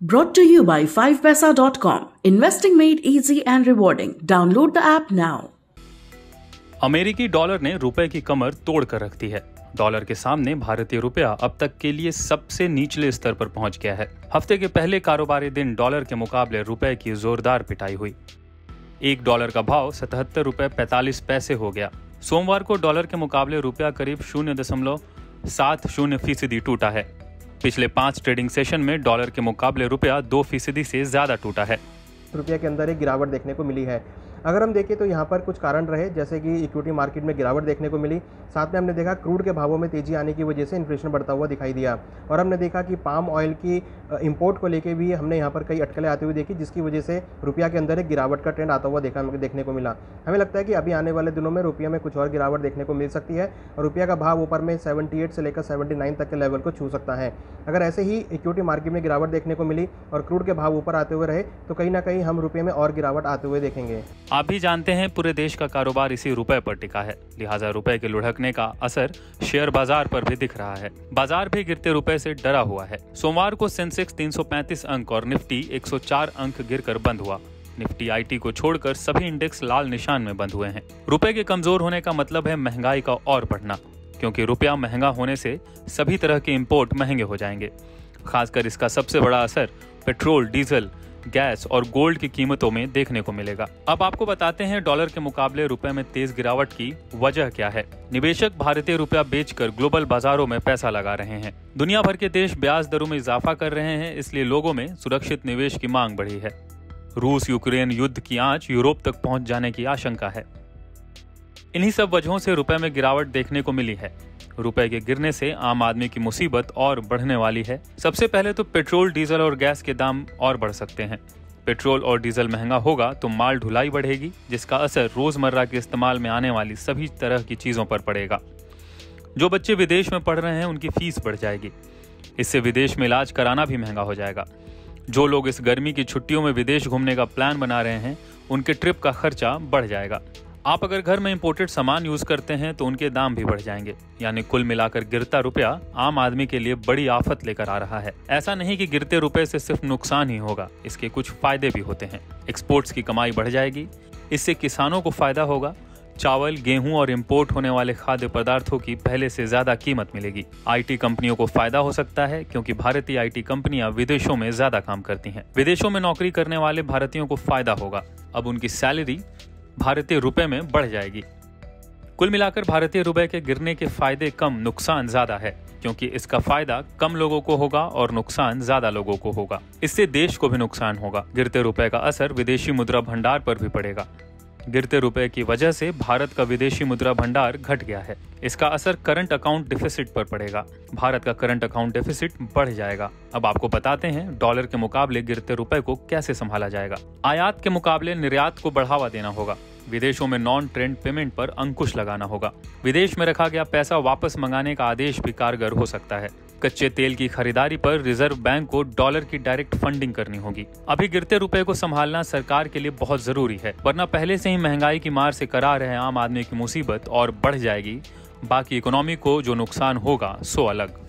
Brought to you by 5paisa.com. Investing made easy and rewarding. Download the app now. अमेरिकी dollar ने रुपए की कमर तोड़ कर रख दी है। डॉलर के सामने भारतीय रुपया अब तक के लिए सबसे निचले स्तर पर पहुंच गया है। हफ्ते के पहले कारोबारी दिन डॉलर के मुकाबले रुपए की जोरदार पिटाई हुई। $1 का भाव 77 रुपए 45 पैसे हो गया। सोमवार को डॉलर के मुकाबले रुपया करीब 0.70% टूटा है। पिछले 5 ट्रेडिंग सेशन में डॉलर के मुकाबले रुपया 2% से ज्यादा टूटा है। रुपये के अंदर एक गिरावट देखने को मिली है। अगर हम देखें तो यहाँ पर कुछ कारण रहे, जैसे कि इक्विटी मार्केट में गिरावट देखने को मिली। साथ में हमने देखा क्रूड के भावों में तेजी आने की वजह से इन्फ्लेशन बढ़ता हुआ दिखाई दिया, और हमने देखा कि पाम ऑयल की इंपोर्ट को लेके भी हमने यहाँ पर कई अटकलें आती हुई देखी, जिसकी वजह से रुपया के अंदर एक गिरावट का ट्रेंड आता हुआ देखने को मिला। हमें लगता है कि अभी आने वाले दिनों में रुपये में कुछ और गिरावट देखने को मिल सकती है और रुपया का भाव ऊपर में 78 से लेकर 79 तक के लेवल को छू सकता है। अगर ऐसे ही इक्विटी मार्केट में गिरावट देखने को मिली और क्रूड के भाव ऊपर आते हुए रहे तो कहीं ना कहीं हम रुपये में और गिरावट आते हुए देखेंगे। आप भी जानते हैं पूरे देश का कारोबार इसी रुपए पर टिका है, लिहाजा रुपए के लुढ़कने का असर शेयर बाजार पर भी दिख रहा है। बाजार भी गिरते रुपए से डरा हुआ है। सोमवार को सेंसेक्स 335 अंक और निफ्टी 104 अंक गिरकर बंद हुआ। निफ्टी आईटी को छोड़कर सभी इंडेक्स लाल निशान में बंद हुए हैं। रुपए के कमजोर होने का मतलब है महंगाई का और बढ़ना, क्योंकि रुपया महंगा होने से सभी तरह के इंपोर्ट महंगे हो जाएंगे। खासकर इसका सबसे बड़ा असर पेट्रोल, डीजल, गैस और गोल्ड की कीमतों में देखने को मिलेगा। अब आपको बताते हैं डॉलर के मुकाबले रुपए में तेज गिरावट की वजह क्या है। निवेशक भारतीय रुपया बेचकर ग्लोबल बाजारों में पैसा लगा रहे हैं। दुनिया भर के देश ब्याज दरों में इजाफा कर रहे हैं, इसलिए लोगों में सुरक्षित निवेश की मांग बढ़ी है। रूस यूक्रेन युद्ध की आंच यूरोप तक पहुंच जाने की आशंका है। इन्हीं सब वजहों से रुपए में गिरावट देखने को मिली है। रुपए के गिरने से आम आदमी की मुसीबत और बढ़ने वाली है। सबसे पहले तो पेट्रोल, डीजल और गैस के दाम और बढ़ सकते हैं। पेट्रोल और डीजल महंगा होगा तो माल ढुलाई बढ़ेगी, जिसका असर रोजमर्रा के इस्तेमाल में आने वाली सभी तरह की चीजों पर पड़ेगा। जो बच्चे विदेश में पढ़ रहे हैं उनकी फीस बढ़ जाएगी। इससे विदेश में इलाज कराना भी महंगा हो जाएगा। जो लोग इस गर्मी की छुट्टियों में विदेश घूमने का प्लान बना रहे हैं उनके ट्रिप का खर्चा बढ़ जाएगा। आप अगर घर में इंपोर्टेड सामान यूज करते हैं तो उनके दाम भी बढ़ जाएंगे। यानी कुल मिलाकर गिरता रुपया आम आदमी के लिए बड़ी आफत लेकर आ रहा है। ऐसा नहीं कि गिरते रुपए से सिर्फ नुकसान ही होगा, इसके कुछ फायदे भी होते हैं। एक्सपोर्ट्स की कमाई बढ़ जाएगी, इससे किसानों को फायदा होगा। चावल, गेहूं और इंपोर्ट होने वाले खाद्य पदार्थों की पहले से ज्यादा कीमत मिलेगी। आईटी कंपनियों को फायदा हो सकता है, क्योंकि भारतीय आईटी कंपनियां विदेशों में ज्यादा काम करती हैं। विदेशों में नौकरी करने वाले भारतीयों को फायदा होगा। अब उनकी सैलरी भारतीय रुपए में बढ़ जाएगी। कुल मिलाकर भारतीय रुपए के गिरने के फायदे कम, नुकसान ज्यादा है, क्योंकि इसका फायदा कम लोगों को होगा और नुकसान ज्यादा लोगों को होगा। इससे देश को भी नुकसान होगा। गिरते रुपए का असर विदेशी मुद्रा भंडार पर भी पड़ेगा। गिरते रुपए की वजह से भारत का विदेशी मुद्रा भंडार घट गया है। इसका असर करंट अकाउंट डिफिसिट पर पड़ेगा। भारत का करंट अकाउंट डिफिसिट बढ़ जाएगा। अब आपको बताते हैं डॉलर के मुकाबले गिरते रुपए को कैसे संभाला जाएगा। आयात के मुकाबले निर्यात को बढ़ावा देना होगा। विदेशों में नॉन ट्रेंड पेमेंट पर अंकुश लगाना होगा। विदेश में रखा गया पैसा वापस मंगाने का आदेश भी कारगर हो सकता है। कच्चे तेल की खरीदारी पर रिजर्व बैंक को डॉलर की डायरेक्ट फंडिंग करनी होगी। अभी गिरते रुपए को संभालना सरकार के लिए बहुत जरूरी है, वरना पहले से ही महंगाई की मार से करा रहे आम आदमी की मुसीबत और बढ़ जाएगी। बाकी इकोनॉमी को जो नुकसान होगा सो अलग।